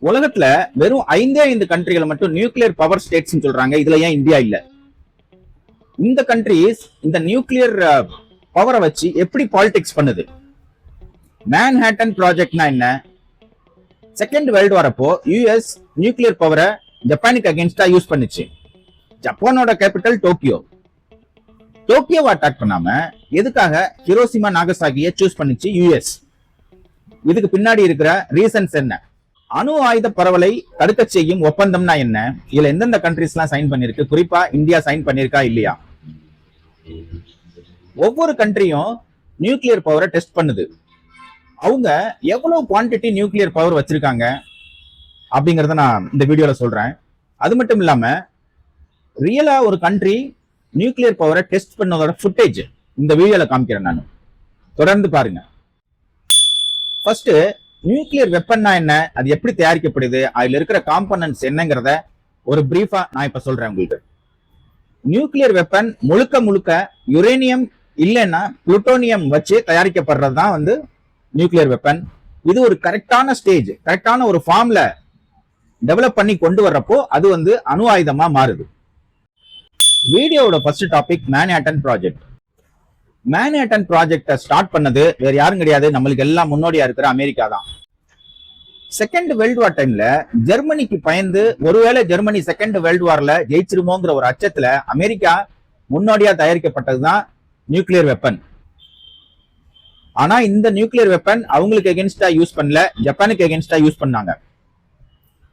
உலகத்துல வெறும் 5 கண்ட்ரிகளை மட்டும் நியூக்ளியர் பவர் ஸ்டேட்ஸ் சொல்றாங்க. இதுல ஏன் இந்தியா இல்ல? இந்த கண்ட்ரிஸ் இந்த நியூக்ளியர் பவரை வச்சு எப்படி பாலிடிக்ஸ் பண்ணுது? மேன்ஹாட்டன் ப்ராஜெக்ட்னா என்ன? செகண்ட் வேர்ல்டு வார் அப்போ யுஎஸ் நியூக்ளியர் பவரை ஜப்பானுக்கு அகேன்ஸ்டா யூஸ் பண்ணுச்சு. ஜப்பானோட கேபிட்டல் டோக்கியோ. டோக்கியோவை அட்டாக் பண்ணாம எதுக்காக ஹிரோஷிமா நாகசாகியை சூஸ் பண்ணிச்சு யுஎஸ்? இதுக்கு பின்னாடி இருக்கிற ரீசன்ஸ் என்ன? அணு ஆயுத பரவலை தடுக்க செய்யும் ஒப்பந்தம்னா என்ன? இதுல எந்தெந்த கண்ட்ரிஸ் எல்லாம் சைன் பண்ணிருக்கு? குறிப்பா இந்தியா சைன் பண்ணிருக்கா இல்லையா? ஒவ்வொரு கண்ட்ரியும் நியூக்ளியர் பவரை டெஸ்ட் பண்ணுது. அவங்க எவ்வளவு குவான்டிட்டி நியூக்ளியர் பவர் வச்சிருக்காங்க அப்படிங்கறத நான் இந்த வீடியோல சொல்றேன். அது மட்டும் இல்லாம ரியலா ஒரு கண்ட்ரி நியூக்ளியர் பவரை டெஸ்ட் பண்ணதோட ஃபுட்டேஜ் இந்த வீடியோல காமிக்கிறேன் நான். தொடர்ந்து பாருங்க. ஃபர்ஸ்ட், நியூக்ளியர் வெப்பன்னா என்ன, அது எப்படி தயாரிக்கப்படுது, அதுல இருக்கிற காம்பனன்ட்ஸ் என்னங்கிறத ஒரு பிரீஃபா நான் இப்ப சொல்றேன் உங்களுக்கு. நியூக்ளியர் வெப்பன் முழுக்க முழுக்க யுரேனியம் இல்லைன்னா புளுட்டோனியம் வச்சு தயாரிக்கப்படுறது தான் நியூக்ளியர் வெப்பன். இது ஒரு கரெக்டான ஸ்டேஜ், கரெக்டான ஒரு ஃபார்ம்ல டெவலப் பண்ணி கொண்டு வர்றப்போ அது அணு ஆயுதமா மாறுது. வீடியோவோட first topic Manhattan project. Manhattan ப்ராஜெக்ட ஸ்டார்ட் பண்ணது வேற யாரும் கிடையாது, நம்மளுக்கு எல்லாம் முன்னோடியா இருக்கிற அமெரிக்கா தான். செகண்ட் வேர்ல்டு வார் டைம்ல ஜெர்மனிக்கு பயந்து ஒருவேளை ஜெர்மனி செகண்ட் வேர்ல்டு வார்ல ஜெயிச்சிருமோங்கிற ஒரு அச்சத்துல அமெரிக்கா முன்னோடியா தயாரிக்கப்பட்டதுதான் நியூக்ளியர் வெப்பன். ஆனா இந்த நியூக்ளியர் வெப்பன் அவங்களுக்கு எகென்ஸ்டா யூஸ் பண்ணல, ஜப்பானுக்கு எகென்ஸ்டா யூஸ் பண்ணாங்க.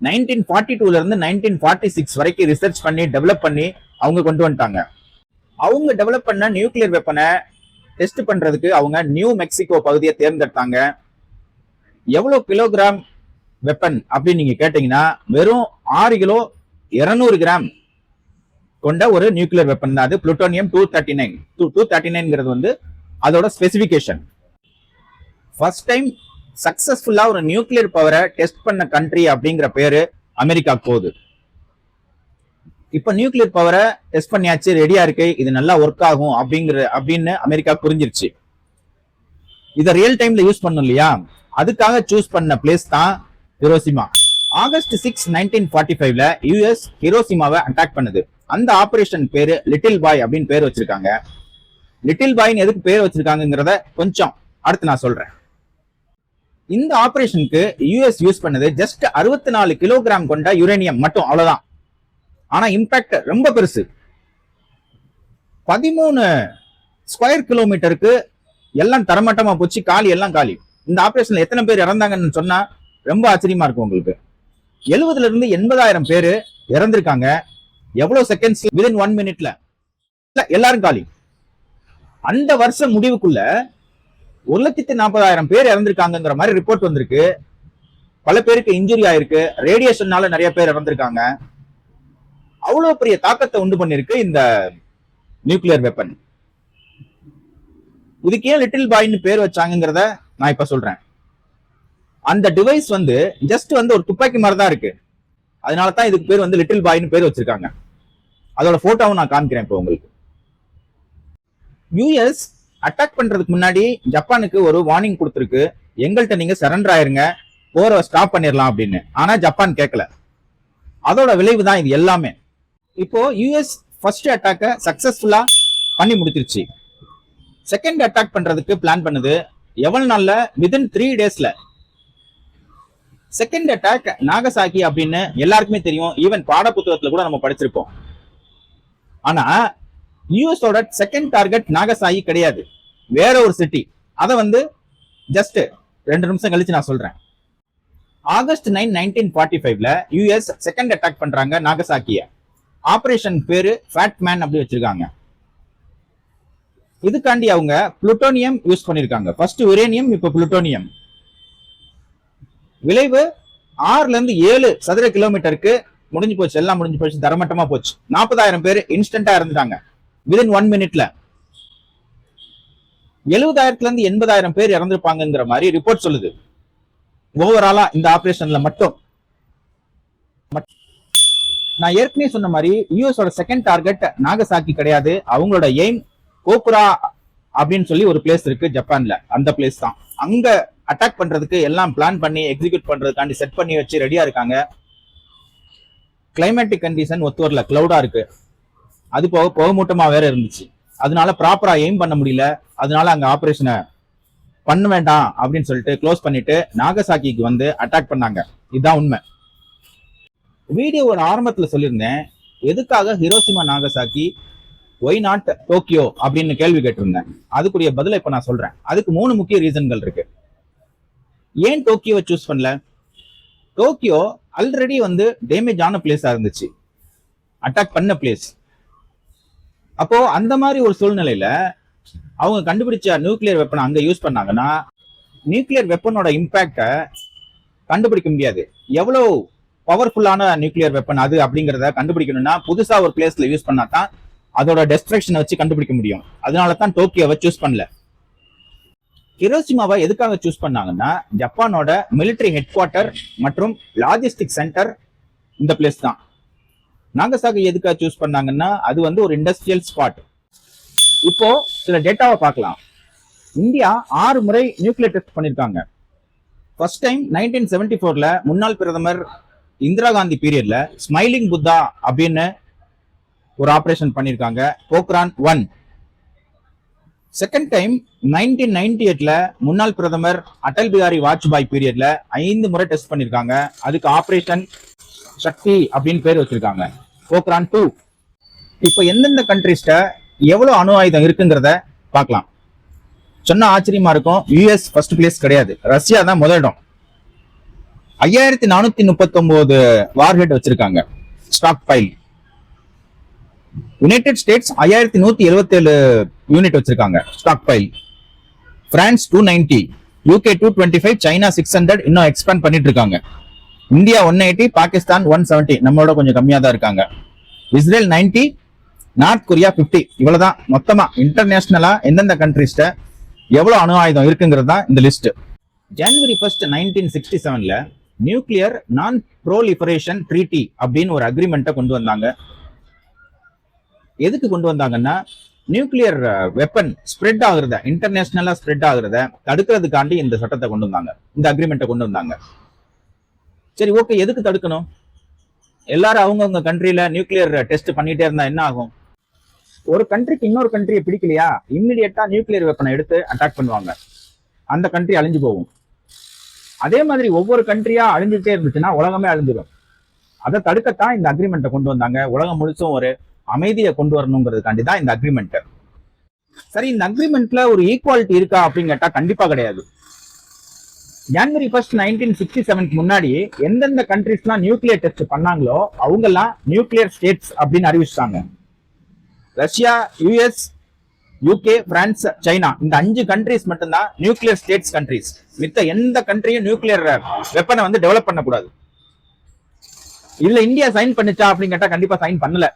1942ல இருந்து 1946 வரைக்கும் ரிசர்ச் பண்ணி டெவலப் பண்ணி அவங்க கொண்டு வந்துட்டாங்க. அவங்க டெவலப் பண்ண நியூக்ளியர் வெப்பனை டெஸ்ட் பண்றதுக்கு அவங்க நியூ மெக்சிகோ பகுதியை தேர்ந்தெடுத்தாங்க. எவ்வளவு கிலோகிராம் வெப்பன் அப்படின்னு நீங்க கேட்டீங்கன்னா வெறும் 6 கிலோ 200 கிராம் கொண்ட ஒரு நியூக்ளியர் வெப்பன் தான் அது. புளுட்டோனியம் 239. 239ங்கிறது அதோட ஸ்பெசிபிகேஷன். ஃபர்ஸ்ட் டைம் சக்சஸ்ஃபுல்லா ஒரு நியூக்ளியர் பவரை டெஸ்ட் பண்ண கண்ட்ரி அப்படிங்கிற பேரு அமெரிக்கா போகுது. இப்ப நியூக்ளியர் பவரை டெஸ்ட் பண்ணியாச்சு, ரெடியா இருக்கு, இது நல்லா ஒர்க் ஆகும் அப்படின்னு அமெரிக்கா புரிஞ்சிருச்சு. இதை ரியல் டைம்ல யூஸ் பண்ணும் இல்லையா, அதுக்காக சூஸ் பண்ண பிளேஸ் தான் ஹிரோஷிமா. ஆகஸ்ட் 6, 1945ல யுஎஸ் ஹிரோஷிமாவை அட்டாக் பண்ணுது. அந்த ஆபரேஷன் பேரு லிட்டில் பாய் அப்படின்னு பேர் வச்சிருக்காங்க. லிட்டில் பாய்னு எதுக்கு பேர் வச்சிருக்காங்கிறத கொஞ்சம் அடுத்து நான் சொல்றேன். இந்த ஆபரேஷனுக்கு யுஎஸ் யூஸ் பண்ணது ஜஸ்ட் 64 கிலோகிராம் கொண்ட யுரேனியம் மட்டும், அவ்வளவுதான். ஆனா இம்பாக்ட் ரொம்ப பெருசு. 13 ஸ்கொயர் கிலோமீட்டருக்கு எல்லாம் தரமட்டமா போச்சு, காலி, எல்லாம் காலி. இந்த ஆபரேஷன்ல எத்தனை பேர் இறந்தாங்கன்னு சொன்னா ரொம்ப ஆச்சரியமா இருக்கும் உங்களுக்கு. 70ல இருந்து 80,000 பேரு இறந்திருக்காங்க. எவ்வளவு செகண்ட்ஸ்? வித்தின் 1 மினிட்ல எல்லாரும் காலி. அந்த வருஷம் முடிவுக்குள்ள 140,000 பேர் இறந்திருக்காங்கிற மாதிரி ரிப்போர்ட் வந்திருக்கு. பல பேருக்கு இன்ஜுரி ஆயிருக்கு, ரேடியேஷன்னால நிறைய பேர் இறந்திருக்காங்க. அவ்வளவு பெரிய தாக்கத்தை உண்டு பண்ணிருக்கு இந்த நியூக்ளியர் வெப்பன். இதுக்கு ஏன் லிட்டில் பாய்னு பேர் வச்சாங்கிறத நான் இப்ப சொல்றேன். அந்த டிவைஸ் ஜஸ்ட் ஒரு துப்பாக்கி மாதிரி தான் இருக்கு. அதனாலதான் இதுக்கு பேர் லிட்டில் பாய்னு பேர் வச்சிருக்காங்க. அதோட போட்டோவும் நான் காமிக்கிறேன் இப்போ உங்களுக்கு. யுஎஸ் அட்டாக் பண்றதுக்கு முன்னாடி ஜப்பானுக்கு ஒரு வார்னிங் கொடுத்திருக்கு, எங்கள்கிட்ட நீங்க சரண்டர் ஆயிருங்க, போரை ஸ்டாப் பண்ணிடலாம் அப்படின்னு. ஆனா ஜப்பான் கேட்கல. அதோட விளைவு தான் இது எல்லாமே. இப்போ யுஎஸ் ஃபர்ஸ்ட் அட்டாக்க சக்சஸ்ஃபுல்லா பண்ணி முடிச்சிருச்சு. செகண்ட் அட்டாக் பண்றதுக்கு பிளான் பண்ணுது. எவ்வளவு நாள்ல? வித்தின் 3 டேஸ்ல. செகண்ட் அட்டாக் நாகசாகி அப்படின்னு எல்லாருக்குமே தெரியும், ஈவன் பாட புத்தகத்துல கூட நம்ம படிச்சிருப்போம். ஆனா யுஎஸோட செகண்ட் டார்கெட் நாகசாகி கிடையாது, வேற ஒரு சிட்டி. அதை ஜஸ்ட் 2 நிமிஷம் கழிச்சு நான் சொல்றேன். ஆகஸ்ட் 9, 1945ல யுஎஸ் செகண்ட் அட்டாக் பண்றாங்க நாகசாக்கிய. ஆபரேஷன் பேரு ஃபேட் மேன் அப்படி வச்சிருக்காங்க. இதுக்காண்டி அவங்க புளுட்டோனியம் யூஸ் பண்ணிருக்காங்க. ஃபர்ஸ்ட் யுரேனியம், இப்ப புளுட்டோனியம். விளைவு 6ல இருந்து 7 சதுர கிலோமீட்டருக்கு முடிஞ்சு போச்சு, எல்லாம் முடிஞ்சு போச்சு, தரமட்டமா போச்சு. 40,000 பேர் இன்ஸ்டன்டா இறந்துட்டாங்க வித்தின் 1 மினிட்ல. 70,000ல இருந்து 80,000 பேர் இறந்திருப்பாங்கிற மாதிரி ரிப்போர்ட் சொல்லுது. ஓவராலா இந்த ஆபரேஷன்ல மட்டும். நான் ஏற்கனவே சொன்ன மாதிரி யுஎஸோட செகண்ட் டார்கெட் நாகசாக்கி கிடையாது. அவங்களோட எய்ம் கோக்குரா அப்படின்னு சொல்லி ஒரு பிளேஸ் இருக்கு ஜப்பான்ல, அந்த பிளேஸ் தான். அங்க அட்டாக் பண்றதுக்கு எல்லாம் பிளான் பண்ணி எக்ஸிக்யூட் பண்றதுக்காண்டி செட் பண்ணி வச்சு ரெடியா இருக்காங்க. கிளைமேட்டிக் கண்டிஷன் ஒத்து வரல, கிளவுடா இருக்கு. அது போக புகமூட்டமா வேற இருந்துச்சு. அதனால ப்ராப்பரா எய்ம் பண்ண முடியல. அதனால அங்க ஆபரேஷனை பண்ண வேண்டாம் அப்படின்னு சொல்லிட்டு க்ளோஸ் பண்ணிட்டு நாகசாக்கிக்கு வந்து அட்டாக் பண்ணாங்க. இதுதான் உண்மை. வீடியோவோட ஆரம்பத்துல சொல்லியிருந்தேன், எதுக்காக Hiroshima Nagasaki, why not Tokyo அப்படின்னு கேள்வி கேட்டிருந்தேன். அதுக்குரிய பதிலை இப்ப நான் சொல்றேன். அதுக்கு 3 முக்கிய ரீசன்கள் இருக்கு. ஏன் டோக்கியோவை சூஸ் பண்ணல? டோக்கியோ ஆல்ரெடி வந்து டேமேஜ் ஆன பிளேஸா இருந்துச்சு, அட்டாக் பண்ண பிளேஸ். அப்போ அந்த மாதிரி ஒரு சூழ்நிலையில அவங்க கண்டுபிடிச்ச நியூக்ளியர் வெப்பனை அங்க யூஸ் பண்ணாங்கன்னா நியூக்ளியர் வெப்பனோட இம்பாக்ட கண்டுபிடிக்க முடியாது. எவ்வளவு பவர்ஃபுல்லான நியூக்ளியர் வெப்பன் அது அப்படிங்கிறத கண்டுபிடிக்கணும்னா புதுசா ஒரு பிளேஸ்ல யூஸ் பண்ணா தான் அதோட டெஸ்ட்ரக்ஷனை வச்சு கண்டுபிடிக்க முடியும். அதனால தான் டோக்கியோவை சூஸ் பண்ணல. ஹிரோஷிமாவை எதுக்காக சூஸ் பண்ணாங்கன்னா ஜப்பானோட மிலிட்டரி ஹெட் குவார்ட்டர் மற்றும் லாஜிஸ்டிக் சென்டர் இந்த பிளேஸ் தான். நாகசாகி எதுக்காக சூஸ் பண்ணாங்கன்னா அது வந்து ஒரு இண்டஸ்ட்ரியல் ஸ்பாட். இப்போ சில டேட்டாவை பார்க்கலாம். இந்தியா 6 முறை நியூக்ளியர் டெஸ்ட் பண்ணிருக்காங்க. ஃபர்ஸ்ட் டைம் 1974ல முன்னாள் பிரதமர் இந்திரா காந்தி பீரியட்ல ஸ்மைலிங் புத்தா அப்படின்னு ஒரு ஆபரேஷன் பண்ணிருக்காங்க, போக்ரான் 1. செகண்ட் டைம் 1998ல முன்னாள் பிரதமர் அடல் பிகாரி வாஜ்பாய் பீரியட்ல 5 முறை டெஸ்ட் பண்ணிருக்காங்க. அதுக்கு ஆபரேஷன் சக்தி அப்படின்னு பேர் வச்சிருக்காங்க, போக்ரான் 2. இப்ப எந்தெந்த கண்ட்ரிஸ்ட எவ்வளவு அணு ஆயுதம் இருக்குங்கிறத பார்க்கலாம். சொன்னா ஆச்சரியமா இருக்கும், யுஎஸ் ஃபர்ஸ்ட் பிளேஸ் கிடையாது, ரஷ்யா தான் முதலிடம். 5439 வார்ஹெட் வச்சிருக்காங்க, stockpile. United States 5177 unit வச்சிருக்காங்க, stockpile. France 290, UK 225, China 600, இன்னும் எக்ஸ்பேண்ட் பண்ணிட்டு இருக்காங்க. இந்தியா 180, பாகிஸ்தான் 170, நம்மளோட கொஞ்சம் கம்மியா தான் இருக்காங்க. Israel 90, north Korea 50. இவ்வளவுதான் மொத்தமா இன்டர்நேஷனலா எந்தெந்த கண்ட்ரிஸ்ட எவ்வளவு அணு ஆயுதம் இருக்குங்கிறது தான் இந்த லிஸ்ட். ஜனவரி 1, 1967ல நியூக்ளியர் நான் ப்ரோலிஃபரேஷன் ட்ரீட்டி அப்படின்னு ஒரு அக்ரிமெண்ட்டை கொண்டு வந்தாங்க. எதுக்கு கொண்டு வந்தாங்கன்னா நியூக்ளியர் வெப்பன் ஸ்ப்ரெட் ஆகுறத, இன்டர்நேஷனலா ஸ்ப்ரெட் ஆகுறத தடுக்கிறதுக்காண்டி இந்த சட்டத்தை கொண்டு வந்தாங்க, இந்த அக்ரிமெண்ட்டை கொண்டு வந்தாங்க. சரி, ஓகே, எதுக்கு தடுக்கணும்? எல்லாரும் அவங்கவுங்க கண்ட்ரியில நியூக்ளியர் டெஸ்ட் பண்ணிட்டே இருந்தா என்ன ஆகும்? ஒரு கண்ட்ரிக்கு இன்னொரு கண்ட்ரியை பிடிக்கலையா, இம்மிடியட்டா நியூக்ளியர் வெப்பனை எடுத்து அட்டாக் பண்ணுவாங்க, அந்த கண்ட்ரி அழிஞ்சு போகும். அதே மாதிரி ஒவ்வொரு கண்ட்ரியா அழிஞ்சுட்டே இருந்துச்சுன்னா உலகமே அழிஞ்சிடும். அதை தடுக்கத்தான் இந்த அக்ரிமெண்ட்டை கொண்டு வந்தாங்க. உலகம் முழுசும் ஒரு அமைதியை கொண்டு வரணுங்கிறதுக்காண்டி தான் இந்த அக்ரிமெண்ட். சரி, இந்த அக்ரிமெண்ட்ல ஒரு ஈக்குவாலிட்டி இருக்கா அப்படின்னு கேட்டா கண்டிப்பா கிடையாது. ஜனவரி 1, 1967 முன்னாடி எந்தெந்த கண்ட்ரிஸ்லாம் நியூக்ளியர் டெஸ்ட் பண்ணாங்களோ அவங்க எல்லாம் நியூக்ளியர் ஸ்டேட்ஸ் அப்படின்னு அறிவிச்சிட்டாங்க. Russia, US, UK, France, China, இந்த 5 கண்ட்ரிஸ் மட்டும்தான் நியூக்ளியர் ஸ்டேட்ஸ் கண்ட்ரிஸ். மித்த எந்த கண்ட்ரியும் நியூக்ளியர் வெப்பனை வந்து டெவலப் பண்ணக்கூடாது. இதுல இந்தியா சைன் பண்ணுச்சா அப்படின்னு கேட்டா கண்டிப்பா சைன் பண்ணல.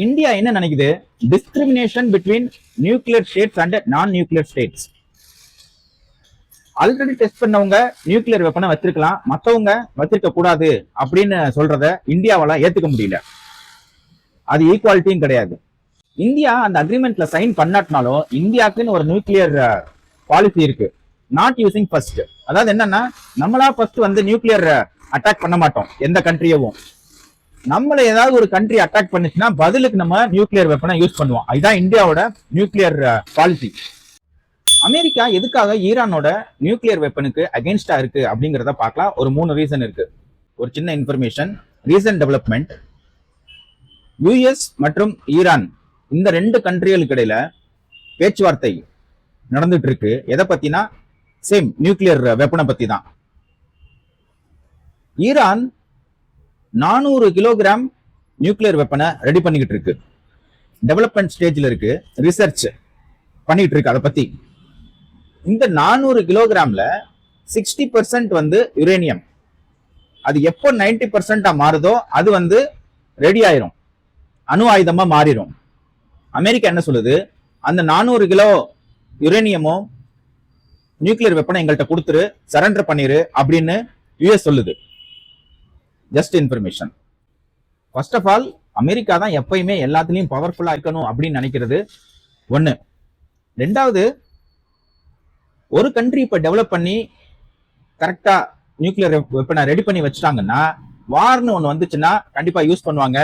இந்தியா என்ன நினைக்குது? Discrimination between nuclear states and நான் நியூக்ளியர் ஸ்டேட்ஸ். ஆல்ரெடி டெஸ்ட் பண்ணவங்க நியூக்ளியர் வெப்பனை வச்சிருக்கலாம், மத்தவங்க வச்சிருக்க கூடாது அப்படின்னு சொல்றத இந்தியாவால ஏத்துக்க முடியல. அது ஈக்குவாலிட்டியும் கிடையாது. இந்தியா அந்த அக்ரிமெண்ட்ல சைன் பண்ணாட்டினாலும் இந்தியாவுக்குன்னு ஒரு நியூக்ளியர் பாலிசி இருக்கு, நாட் யூசிங் ஃபர்ஸ்ட். அதாவது என்னன்னா, நம்மளா ஃபர்ஸ்ட் வந்து நியூக்ளியர் அட்டாக் பண்ண மாட்டோம் எந்த கண்ட்ரியவும். நம்மள ஏதாவது ஒரு கண்ட்ரி அட்டாக் பண்ணுச்சுன்னா பதிலுக்கு நம்ம நியூக்ளியர் வெப்பனை யூஸ் பண்ணுவோம். இதுதான் இந்தியாவோட நியூக்ளியர் பாலிசி. அமெரிக்கா எதுக்காக ஈரானோட நியூக்ளியர் வெப்பனுக்கு அகேன்ஸ்டா இருக்கு அப்படிங்கிறத பார்க்கலாம். ஒரு 3 ரீசன் இருக்கு. ஒரு சின்ன இன்ஃபர்மேஷன், ரீசன்ட் டெவலப்மெண்ட். யுஎஸ் மற்றும் ஈரான் இந்த 2 கண்ட்ரிகளுக்கு இடையில பேச்சுவார்த்தை நடந்துட்டு இருக்கு. எதை பத்தினா சேம் நியூக்ளியர் வெப்பனை பத்தி தான். ஈரான் 400 கிலோகிராம் நியூக்ளியர் வெப்பனை ரெடி பண்ணிக்கிட்டு இருக்கு, டெவலப்மெண்ட் ஸ்டேஜ்ல இருக்கு, ரிசர்ச் பண்ணிட்டு இருக்கு அதை பத்தி. இந்த 400 கிலோகிராம்ல 60% வந்து யுரேனியம். அது எப்போ 90% மாறுதோ அது வந்து ரெடி ஆயிரும், அணு ஆயுதமா மாறிடும். அமெரிக்கா என்ன சொல்லுது? அந்த 400 கிலோ யுரேனியமும் நியூக்ளியர் வெப்பனை எங்கள்கிட்ட கொடுத்துரு, சரண்டர் பண்ணிரு அப்படின்னு யுஎஸ் சொல்லுது. Just information. First of all, America தான் எப்பயுமே எல்லாத்துலயும் பவர்ஃபுல்லா இருக்கணும் அப்படின்னு நினைக்கிறது ஒண்ணு. ரெண்டாவது, ஒரு கண்ட்ரி இப்ப டெவலப் பண்ணி கரெக்டா நியூக்ளியர் வெப்பனை ரெடி பண்ணி வச்சுட்டாங்கன்னா வார்னு ஒண்ணு வந்துச்சுன்னா கண்டிப்பா யூஸ் பண்ணுவாங்க.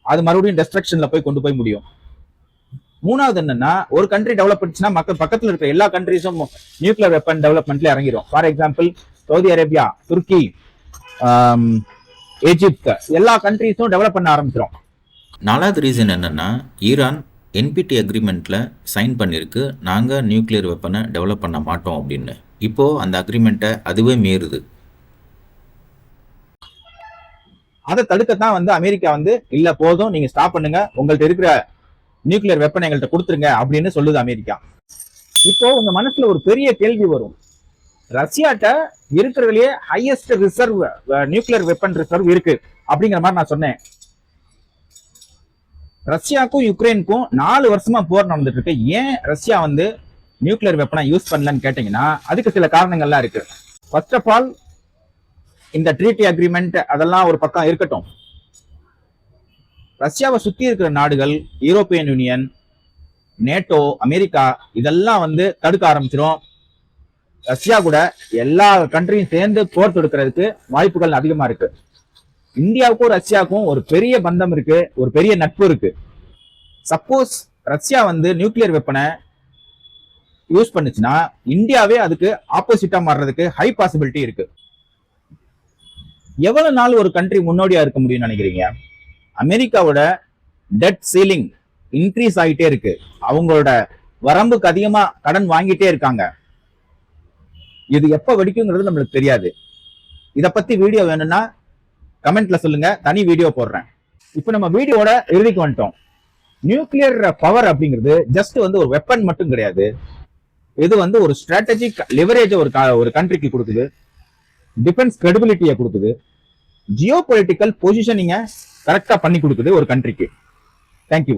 அது மறுபடியும் டெஸ்ட்ரக்ஷன்ல போய் கொண்டு போய் முடியும். மூணாவது என்னன்னா, ஒரு கண்ட்ரி டெவலப் பண்ணுச்சுன்னா மக்கள் பக்கத்துல இருக்கிற எல்லா கண்ட்ரிஸும் நியூக்ளியர் வெப்பன் டெவலப்மெண்ட்ல இறங்கிடும். For example Saudi Arabia, Turkey, Egypt எல்லா கண்ட்ரிஸும் டெவலப் பண்ண ஆரம்பிச்சிடும். 4வது ரீசன் என்னன்னா, ஈரான் என்பிடி அக்ரிமெண்ட்ல சைன் பண்ணிருக்கு, நாங்க நியூக்ளியர் வெப்பனை டெவலப் பண்ண மாட்டோம் அப்படின்னு. இப்போ அந்த அக்ரிமெண்ட்டை அதுவே மீறுது. அதை தடுக்கத்தான் வந்து அமெரிக்கா வந்து இல்ல போதும், நீங்க ஸ்டாப் பண்ணுங்க, உங்கள்ட்ட இருக்கிற நியூக்ளியர் வெப்பனை எங்கள்கிட்ட கொடுத்துருங்க அப்படின்னு சொல்லுது அமெரிக்கா. இப்போ உங்க மனசுல ஒரு பெரிய கேள்வி வரும், ரஷ்யாட்ட இருக்கிறதுலயே highest reserve nuclear weapon reserve இருக்கு அப்படிங்கிற மாதிரி நான் சொன்னேன். ரஷ்யாவுக்கும் யுக்ரைனுக்கும் 4 வருஷமா போர் நடந்துட்டு இருக்கு. ஏன் ரஷ்யா வந்து நியூக்ளியர் வெப்பனை யூஸ் பண்ணலன்னு கேட்டீங்கன்னா அதுக்கு சில காரணங்கள்லாம் இருக்கு. ஃபர்ஸ்ட் ஆஃப் ஆல், இந்த ட்ரீட்டி அக்ரிமெண்ட் அதெல்லாம் ஒரு பக்கம் இருக்கட்டும், ரஷ்யாவை சுத்தி இருக்கிற நாடுகள், யூரோப்பியன் யூனியன், நேட்டோ, அமெரிக்கா இதெல்லாம் வந்து தடுக்க ஆரம்பிச்சிடும். ரஷ்யா கூட எல்லா கண்ட்ரியும் சேர்ந்து போர் தொடுக்கிறதுக்கு வாய்ப்புகள் அதிகமா இருக்கு. இந்தியாவுக்கும் ரஷ்யாவுக்கும் ஒரு பெரிய பந்தம் இருக்கு, ஒரு பெரிய நட்பு இருக்கு. சப்போஸ் ரஷ்யா வந்து நியூக்ளியர் வெப்பனை யூஸ் பண்ணுச்சுன்னா இந்தியாவே அதுக்கு ஆப்போசிட்டா மாறுறதுக்கு ஹை பாசிபிலிட்டி இருக்கு. எவ்வளவு நாள் ஒரு கண்ட்ரி முன்னோடியா இருக்க முடியும்னு நினைக்கிறீங்க? அமெரிக்காவோட டெட் சீலிங் இன்க்ரீஸ் ஆகிட்டே இருக்கு. அவங்களோட வரம்புக்கு அதிகமா கடன் வாங்கிட்டே இருக்காங்க. இது எப்ப வெடிக்குங்கிறது நம்மளுக்கு தெரியாது. இத பத்தி வீடியோ வேணும்னா கமெண்ட்ல சொல்லுங்க, தனி வீடியோ போடுறேன். இப்ப நம்ம வீடியோட இறுதிக்கு வந்துட்டோம். நியூக்ளியர் பவர் அப்படிங்கிறது ஜஸ்ட் வந்து ஒரு வெப்பன் மட்டும் கிடையாது. இது வந்து ஒரு ஸ்ட்ராட்டஜிக் லிவரேஜ் ஒரு கண்ட்ரிக்கு கொடுக்குது, டிஃபென்ஸ் கிரெடிபிலிட்டியை கொடுக்குது, ஜியோ பொலிட்டிக்கல் பொசிஷனிங்க கரெக்டா பண்ணி கொடுக்குது ஒரு கண்ட்ரிக்கு. தேங்க்யூ.